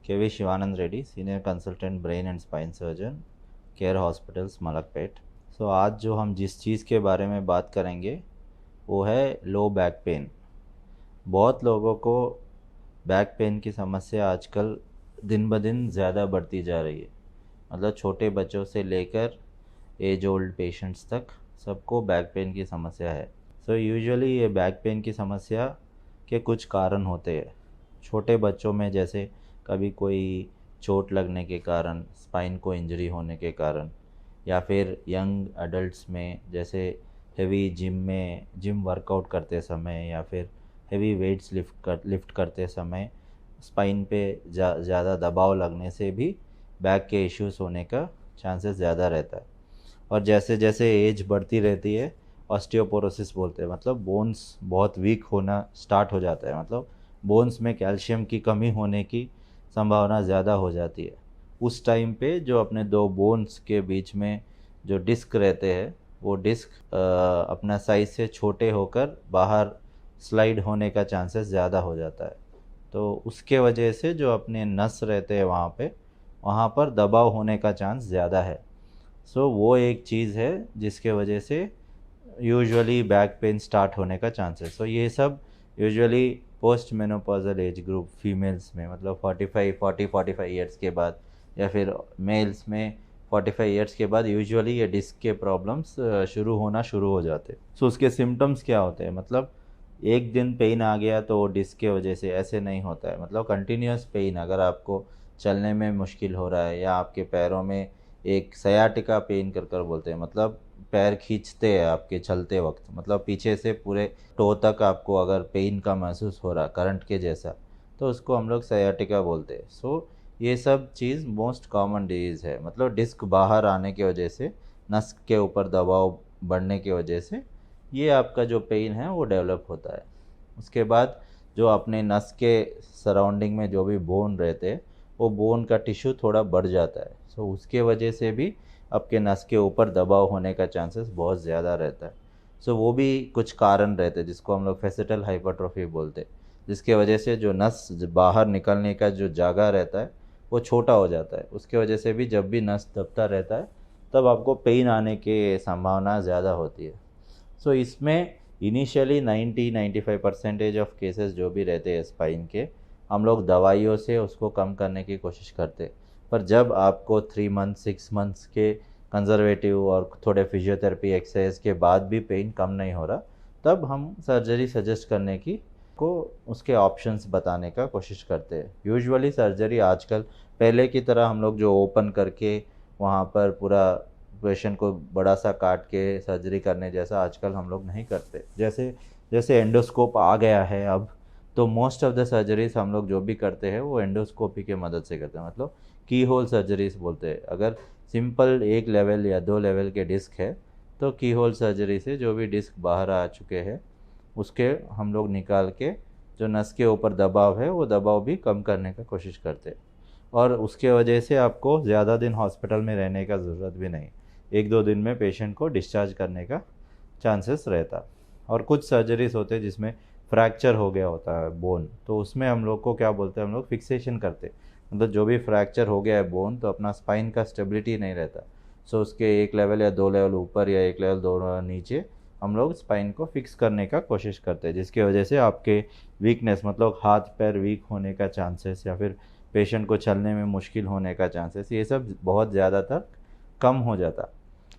KV Shivanand Reddy, senior consultant brain and spine surgeon, Care Hospitals Malakpet. आज जो हम जिस चीज़ के बारे में बात करेंगे वो है लो बैक पेन। बहुत लोगों को बैक पेन की समस्या आजकल दिन ब दिन ज़्यादा बढ़ती जा रही है। मतलब छोटे बच्चों से लेकर एज ओल्ड पेशेंट्स तक सबको बैक पेन की समस्या है। यूजुअली ये बैक पेन की समस्या के कुछ कारण होते हैं। छोटे बच्चों में जैसे कभी कोई चोट लगने के कारण, स्पाइन को इंजरी होने के कारण, या फिर यंग अडल्ट्स में जैसे हेवी जिम वर्कआउट करते समय या फिर हेवी वेट्स लिफ्ट करते समय स्पाइन पे ज़्यादा दबाव लगने से भी बैक के इश्यूज होने का चांसेस ज़्यादा रहता है। और जैसे जैसे एज बढ़ती रहती है ऑस्टियोपोरोसिस बोलते हैं, मतलब बोन्स बहुत वीक होना स्टार्ट हो जाता है। मतलब बोन्स में कैल्शियम की कमी होने की संभावना ज़्यादा हो जाती है। उस टाइम पे जो अपने दो बोन्स के बीच में जो डिस्क रहते हैं वो डिस्क अपना साइज से छोटे होकर बाहर स्लाइड होने का चांसेस ज़्यादा हो जाता है। तो उसके वजह से जो अपने नस रहते हैं वहाँ पर दबाव होने का चांस ज़्यादा है। वो एक चीज़ है जिसके वजह से यूजुअली बैक पेन स्टार्ट होने का चांसेस। ये सब usually post menopausal age group females में, मतलब 45 ईयर्स के बाद, या फिर मेल्स में 45 ईयर्स के बाद यूजुअली ये डिस्क के प्रॉब्लम्स शुरू हो जाते। उसके सिम्टम्स क्या होते हैं? मतलब एक दिन पेन आ गया तो डिस्क के वजह से ऐसे नहीं होता है। मतलब कंटिन्यूस पेन, अगर आपको चलने में मुश्किल हो रहा है या आपके पैरों में एक सयाटिका पेन कर बोलते हैं, मतलब पैर खींचते हैं आपके चलते वक्त, मतलब पीछे से पूरे टो तक आपको अगर पेन का महसूस हो रहा करंट के जैसा, तो उसको हम लोग सयाटिका बोलते हैं। ये सब चीज़ मोस्ट कॉमन डिजीज़ है। मतलब डिस्क बाहर आने की वजह से, नस के ऊपर दबाव बढ़ने की वजह से ये आपका जो पेन है वो डेवलप होता है। उसके बाद जो अपने नस के सराउंडिंग में जो भी बोन रहते हैं वो बोन का टिश्यू थोड़ा बढ़ जाता है। उसके वजह से भी आपके नस के ऊपर दबाव होने का चांसेस बहुत ज़्यादा रहता है। वो भी कुछ कारण रहते हैं जिसको हम लोग फेसिटल हाइपरट्रोफी बोलते हैं, जिसके वजह से जो नस बाहर निकलने का जो जगह रहता है वो छोटा हो जाता है। उसके वजह से भी जब भी नस दबता रहता है तब आपको पेन आने की संभावना ज़्यादा होती है। इसमें इनिशियली 90-95% ऑफ केसेस जो भी रहते हैं स्पाइन के, हम लोग दवाइयों से उसको कम करने की कोशिश करते। पर जब आपको 3 मंथ 6 मंथ्स के कंजर्वेटिव और थोड़े फिजियोथेरेपी एक्सरसाइज के बाद भी पेन कम नहीं हो रहा, तब हम सर्जरी सजेस्ट करने की को उसके ऑप्शंस बताने का कोशिश करते हैं। यूजुअली सर्जरी आजकल पहले की तरह हम लोग जो ओपन करके वहाँ पर पूरा पेशेंट को बड़ा सा काट के सर्जरी करने जैसा आजकल हम लोग नहीं करते। जैसे जैसे एंडोस्कोप आ गया है अब, तो मोस्ट ऑफ द सर्जरीज हम लोग जो भी करते हैं वो एंडोस्कोपी की मदद से करते हैं। मतलब की होल सर्जरीज बोलते हैं। अगर सिंपल 1 लेवल या 2 लेवल के डिस्क है तो की होल सर्जरी से जो भी डिस्क बाहर आ चुके हैं उसके हम लोग निकाल के जो नस के ऊपर दबाव है वो दबाव भी कम करने का कोशिश करते हैं। और उसके वजह से आपको ज़्यादा दिन हॉस्पिटल में रहने का ज़रूरत भी नहीं। 1-2 दिन में पेशेंट को डिस्चार्ज करने का चांसेस रहता। और कुछ सर्जरीज होते हैं जिसमें फ्रैक्चर हो गया होता है बोन, तो उसमें हम लोग को क्या बोलते हैं, हम लोग फिक्सेशन करते। मतलब जो भी फ्रैक्चर हो गया है बोन, तो अपना स्पाइन का स्टेबिलिटी नहीं रहता। उसके 1 लेवल या 2 लेवल ऊपर या 1 लेवल 2 नीचे हम लोग स्पाइन को फिक्स करने का कोशिश करते हैं, जिसकी वजह से आपके वीकनेस, मतलब हाथ पैर वीक होने का चांसेस या फिर पेशेंट को चलने में मुश्किल होने का चांसेस, ये सब बहुत ज़्यादातर कम हो जाता।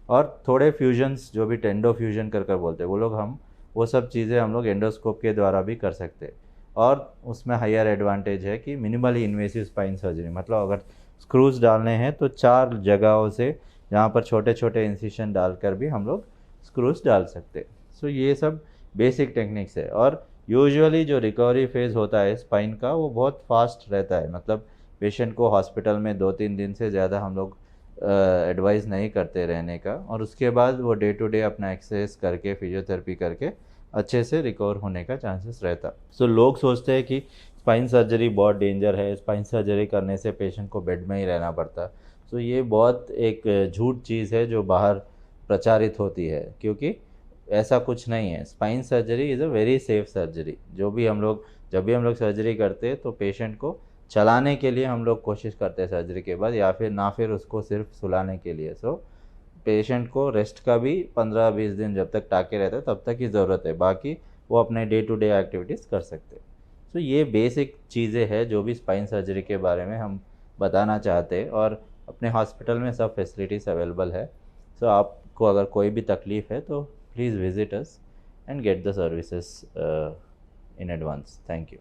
और थोड़े फ्यूजन्स जो भी टेंडो फ्यूजन कर बोलते हैं, वो सब चीज़ें हम लोग एंडोस्कोप के द्वारा भी कर सकते हैं। और उसमें हायर एडवांटेज है कि मिनिमली इन्वेसिव स्पाइन सर्जरी, मतलब अगर स्क्रूज डालने हैं तो 4 जगहों से जहाँ पर छोटे छोटे इंसिशन डालकर भी हम लोग स्क्रूज डाल सकते हैं। ये सब बेसिक टेक्निक्स है। और यूजुअली जो रिकवरी फेज़ होता है स्पाइन का वो बहुत फास्ट रहता है। मतलब पेशेंट को हॉस्पिटल में 2-3 दिन से ज़्यादा हम लोग एडवाइस नहीं करते रहने का, और उसके बाद वो डे टू डे अपना एक्सरसाइज करके फिजियोथेरेपी करके अच्छे से रिकवर होने का चांसेस रहता। लोग सोचते हैं कि स्पाइन सर्जरी बहुत डेंजर है, स्पाइन सर्जरी करने से पेशेंट को बेड में ही रहना पड़ता। ये बहुत एक झूठ चीज़ है जो बाहर प्रचारित होती है, क्योंकि ऐसा कुछ नहीं है। Spine surgery is a very safe surgery. जब भी हम लोग सर्जरी करते हैं तो पेशेंट को चलाने के लिए हम लोग कोशिश करते हैं सर्जरी के बाद, या फिर उसको सिर्फ सुलाने के लिए। सो पेशेंट को रेस्ट का भी 15-20 दिन जब तक टाके रहते हैं तब तक ही ज़रूरत है, बाकी वो अपने डे टू डे एक्टिविटीज़ कर सकते हैं। सो ये बेसिक चीज़ें हैं जो भी स्पाइन सर्जरी के बारे में हम बताना चाहते हैं, और अपने हॉस्पिटल में सब फैसिलिटीज़ अवेलेबल है। सो आपको अगर कोई भी तकलीफ़ है तो please visit us and get the services in advance. Thank you.